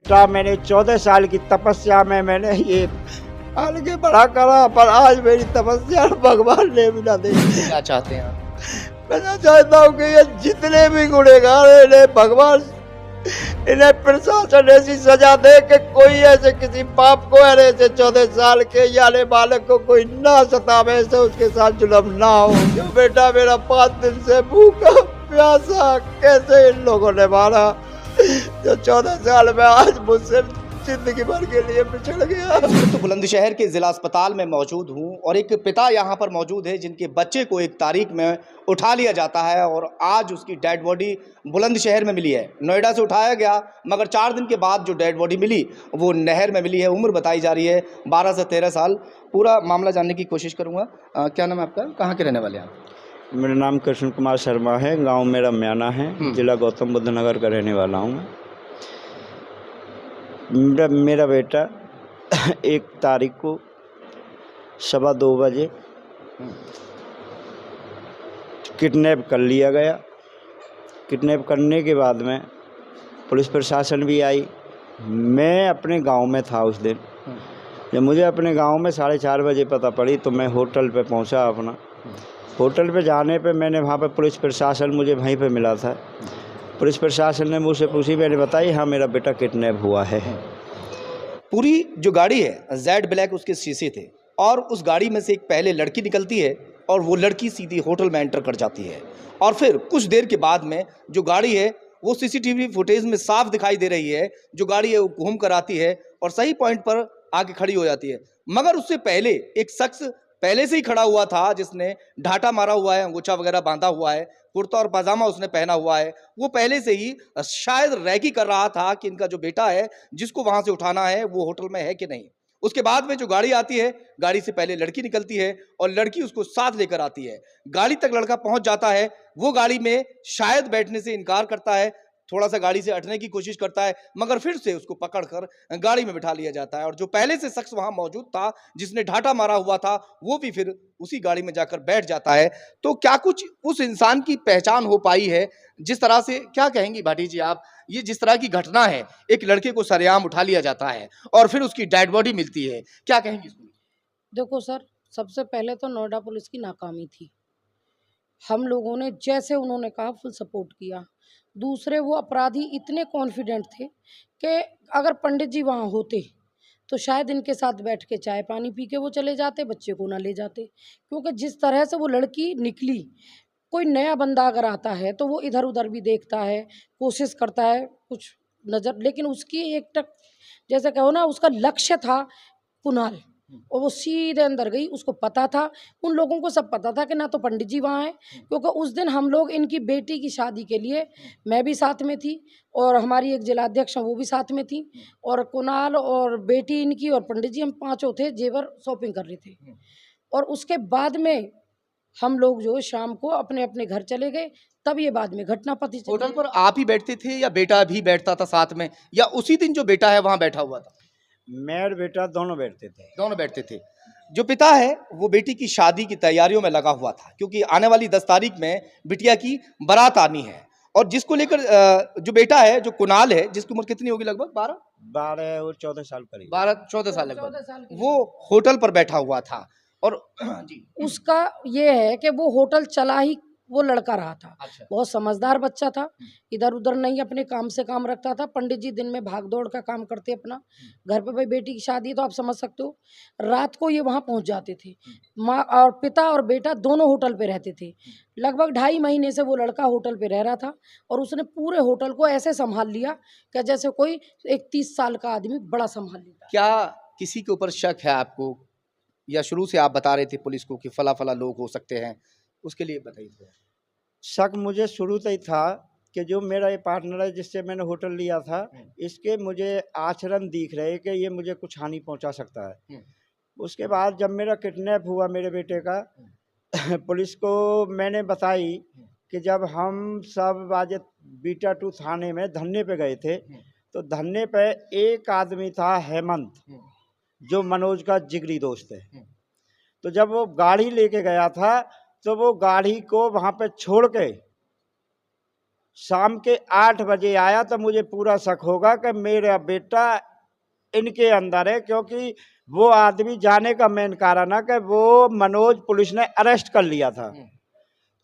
बेटा मैंने 14 साल की तपस्या में मैंने ये आगे बड़ा करा, पर आज मेरी तपस्या भगवान ने भी ना दे। क्या चाहते हैं आप? मैं चाहता हूँ कि ये जितने भी गुनहगार हैं, इन्हें भगवान इन्हें प्रशासन ऐसी सजा दे कि कोई ऐसे किसी पाप को ऐसे 14 साल के याले बालक को कोई ना सतावे, ऐसे उसके साथ जुल्म ना हो। जो बेटा मेरा 5 दिन से भूखा प्यासा कैसे इन लोगों ने मारा, जो 14 साल में आज मुझसे जिंदगी भर के लिए बिछड़ गया। तो बुलंदशहर के जिला अस्पताल में मौजूद हूं और एक पिता यहां पर मौजूद है जिनके बच्चे को एक तारीख में उठा लिया जाता है और आज उसकी डेड बॉडी बुलंदशहर में मिली है। नोएडा से उठाया गया मगर 4 दिन के बाद जो डेड बॉडी मिली वो नहर में मिली है। उम्र बताई जा रही है 12 से 13 साल। पूरा मामला जानने की कोशिश करूँगा। क्या नाम है आपका, कहाँ के रहने वाले हैं आप? मेरा नाम कृष्ण कुमार शर्मा है, गांव मेरा म्याना है, जिला गौतम बुद्ध नगर का रहने वाला हूँ। मेरा बेटा 1 तारीख को 2:15 बजे किडनैप कर लिया गया। किडनैप करने के बाद में पुलिस प्रशासन भी आई। मैं अपने गांव में था उस दिन। जब मुझे अपने गांव में 4:30 बजे पता पड़ी तो मैं होटल पे पहुंचा अपना। होटल पे जाने पे मैंने वहाँ पे पुलिस प्रशासन मुझे वहीं पे मिला था। पुलिस प्रशासन ने मुझसे पूछी, मैंने बताई हाँ मेरा बेटा किडनैप हुआ है। पूरी जो गाड़ी है जेड ब्लैक उसके शीशे थे और उस गाड़ी में से एक पहले लड़की निकलती है और वो लड़की सीधी होटल में एंटर कर जाती है और फिर कुछ देर के बाद में जो गाड़ी है वो सीसीटीवी फुटेज में साफ दिखाई दे रही है। जो गाड़ी है वो घूम कर आती है और सही पॉइंट पर आके खड़ी हो जाती है। मगर उससे पहले एक शख्स पहले से ही खड़ा हुआ था जिसने ढाटा मारा हुआ है, अंगूछा वगैरह बांधा हुआ है, कुर्ता और पाजामा उसने पहना हुआ है। वो पहले से ही शायद रैकी कर रहा था कि इनका जो बेटा है जिसको वहां से उठाना है वो होटल में है कि नहीं। उसके बाद में जो गाड़ी आती है, गाड़ी से पहले लड़की निकलती है और लड़की उसको साथ लेकर आती है। गाड़ी तक लड़का पहुंच जाता है। वो गाड़ी में शायद बैठने से इनकार करता है, थोड़ा सा गाड़ी से हटने की कोशिश करता है मगर फिर से उसको पकड़कर गाड़ी में बिठा लिया जाता है और जो पहले से शख्स वहां मौजूद था जिसने ढाटा मारा हुआ था वो भी फिर उसी गाड़ी में जाकर बैठ जाता है। तो क्या कुछ उस इंसान की पहचान हो पाई है जिस तरह से, क्या कहेंगी भाटी जी आप, ये जिस तरह की घटना है, एक लड़के को सरेआम उठा लिया जाता है और फिर उसकी डेड बॉडी मिलती है, क्या कहेंगी इसमें? देखो सर, सबसे पहले तो नोएडा पुलिस की नाकामी थी। हम लोगों ने जैसे उन्होंने कहा फुल सपोर्ट किया। दूसरे, वो अपराधी इतने कॉन्फिडेंट थे कि अगर पंडित जी वहाँ होते तो शायद इनके साथ बैठ के चाय पानी पी के वो चले जाते, बच्चे को ना ले जाते। क्योंकि जिस तरह से वो लड़की निकली, कोई नया बंदा अगर आता है तो वो इधर उधर भी देखता है, कोशिश करता है कुछ नज़र, लेकिन उसकी एक टक, जैसे कहो ना, उसका लक्ष्य था कुणाल, और वो सीधे अंदर गई। उसको पता था, उन लोगों को सब पता था कि ना तो पंडित जी वहाँ हैं, क्योंकि उस दिन हम लोग इनकी बेटी की शादी के लिए, मैं भी साथ में थी और हमारी एक जिलाध्यक्ष वो भी साथ में थी, और कुणाल और बेटी इनकी और पंडित जी, हम 5 थे, जेवर शॉपिंग कर रहे थे। और उसके बाद में हम लोग जो शाम को अपने अपने घर चले गए, तब ये बाद में घटना पता चली। होटल पर आप ही बैठते थे या बेटा भी बैठता था साथ में, या उसी दिन जो बेटा है वहां बैठा हुआ था? मैं और बेटा दोनों बैठते थे। दोनों बैठते थे। जो पिता है वो बेटी की शादी की तैयारियों में लगा हुआ था क्योंकि आने वाली 10 तारीख में बिटिया की बारात आनी है और जिसको लेकर जो बेटा है, जो कुणाल है, जिसकी उम्र कितनी होगी, लगभग 12 और 14 साल करीब। 12-14 साल 14 साल लगभग, की। वो होटल पर बैठा हुआ था और जी। उसका ये है कि वो होटल चला ही वो लड़का रहा था। अच्छा। बहुत समझदार बच्चा था, इधर उधर नहीं, अपने काम से काम रखता था। पंडित जी दिन में भाग दौड़ का काम करते अपना, घर पे भाई बेटी की शादी है तो आप समझ सकते हो। रात को ये वहाँ पहुँच जाते थे। माँ और पिता और बेटा दोनों होटल पे रहते थे। लगभग 2.5 महीने से वो लड़का होटल पे रह रहा था और उसने पूरे होटल को ऐसे संभाल लिया कि जैसे कोई एक 30 साल का आदमी बड़ा संभाल लेता। क्या किसी के ऊपर शक है आपको, या शुरू से आप बता रहे थे पुलिस को कि फला फला लोग हो सकते हैं, उसके लिए बताइए थोड़ा। शक मुझे शुरू से ही था कि जो मेरा ये पार्टनर है जिससे मैंने होटल लिया था, इसके मुझे आचरण दिख रहे कि ये मुझे कुछ हानि पहुंचा सकता है। उसके बाद जब मेरा किडनैप हुआ मेरे बेटे का, पुलिस को मैंने बताई कि जब हम सब आज बीटा 2 थाने में धरने पे गए थे तो धरने पे एक आदमी था हेमंत, जो मनोज का जिगरी दोस्त है। तो जब वो गाड़ी लेके गया था तो वो गाड़ी को वहाँ पे छोड़ के शाम के 8 बजे आया तो मुझे पूरा शक होगा कि मेरा बेटा इनके अंदर है, क्योंकि वो आदमी जाने का मेन कारण है कि वो मनोज पुलिस ने अरेस्ट कर लिया था।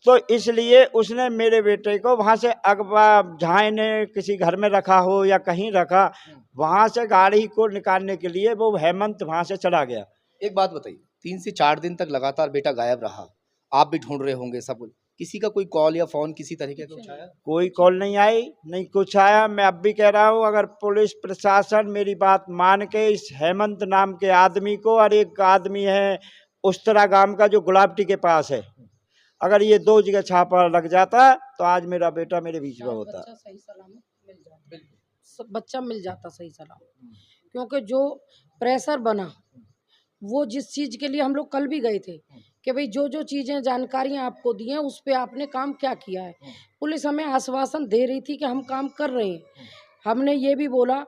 तो इसलिए उसने मेरे बेटे को वहाँ से अगवा जहाँ इन्हें किसी घर में रखा हो या कहीं रखा, वहाँ से गाड़ी को निकालने के लिए वो हेमंत वहाँ से चला गया। एक बात बताइए, 3 से 4 दिन तक लगातार बेटा गायब रहा, आप भी ढूंढ रहे होंगे सब, किसी का कोई कॉल या फोन किसी तरीके का कुछ आया? कोई कॉल नहीं आई, नहीं कुछ आया। मैं अब भी कह रहा हूँ, अगर पुलिस प्रशासन मेरी बात मान के इस हेमंत नाम के आदमी को, और एक आदमी है उस्तरा गांव का जो गुलाबटी के पास है, अगर ये 2 जगह छापा लग जाता तो आज मेरा बेटा मेरे बीच में होता। बच्चा सही सलामत मिल जाता, बच्चा मिल जाता सही सलामत, क्योंकि जो प्रेशर बना, वो जिस चीज़ के लिए हम लोग कल भी गए थे कि भाई जो जो चीज़ें जानकारियाँ आपको दी हैं उस पे आपने काम क्या किया है। पुलिस हमें आश्वासन दे रही थी कि हम काम कर रहे हैं। हमने ये भी बोला,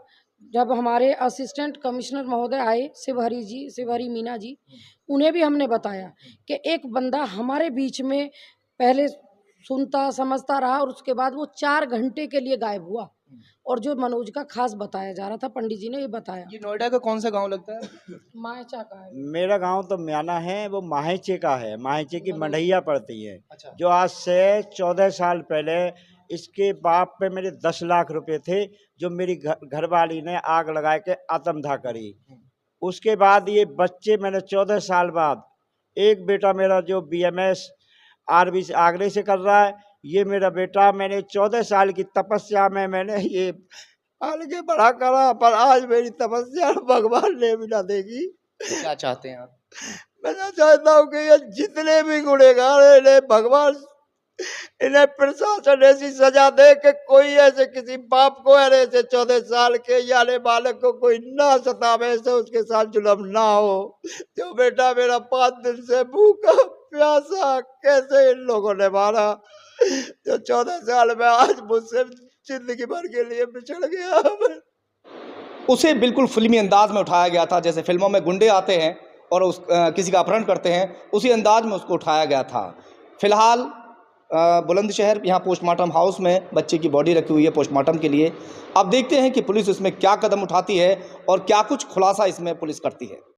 जब हमारे असिस्टेंट कमिश्नर महोदय आए, शिवहरी मीना जी, उन्हें भी हमने बताया कि एक बंदा हमारे बीच में पहले सुनता समझता रहा और उसके बाद वो 4 घंटे के लिए गायब हुआ, और जो मनोज का खास बताया जा रहा था, पंडित जी ने ये बताया। ये नोएडा का कौन सा गांव लगता है? मायचा का है। मेरा गांव तो म्याना है, वो माहेचे का है, माहेचे की मंडैया पड़ती है। अच्छा। जो आज से 14 साल पहले इसके बाप पे मेरे 10 लाख रुपए थे, जो मेरी घरवाली ने आग लगा के आत्मदाह करी। उसके बाद ये बच्चे मैंने 14 साल बाद, एक बेटा मेरा जो BMS आर्मी से आगरे से कर रहा है, ये मेरा बेटा मैंने 14 साल की तपस्या में मैंने ये पाल के बड़ा करा, पर आज मेरी तपस्या भगवान ने भी ना देगी। क्या चाहते हैं आप? मैं चाहता हूँ कि ये जितने भी गुनहगार हैं, इन्हें भगवान, इन्हें प्रशासन ऐसी सजा दे कि कोई ऐसे किसी बाप को ऐसे 14 साल के याले बालक को कोई ना सतावे, ऐसे उसके साथ जुल्म ना हो। जो बेटा मेरा 5 दिन से भूखा प्यासा कैसे इन लोगों ने मारा, जो 14 साल में आज मुझसे जिंदगी भर के लिए बिछड़ गया। उसे बिल्कुल फिल्मी अंदाज में उठाया गया था, जैसे फिल्मों में गुंडे आते हैं और किसी का अपहरण करते हैं, उसी अंदाज में उसको उठाया गया था। फिलहाल बुलंदशहर यहाँ पोस्टमार्टम हाउस में बच्चे की बॉडी रखी हुई है पोस्टमार्टम के लिए। अब देखते हैं कि पुलिस इसमें क्या कदम उठाती है और क्या कुछ खुलासा इसमें पुलिस करती है।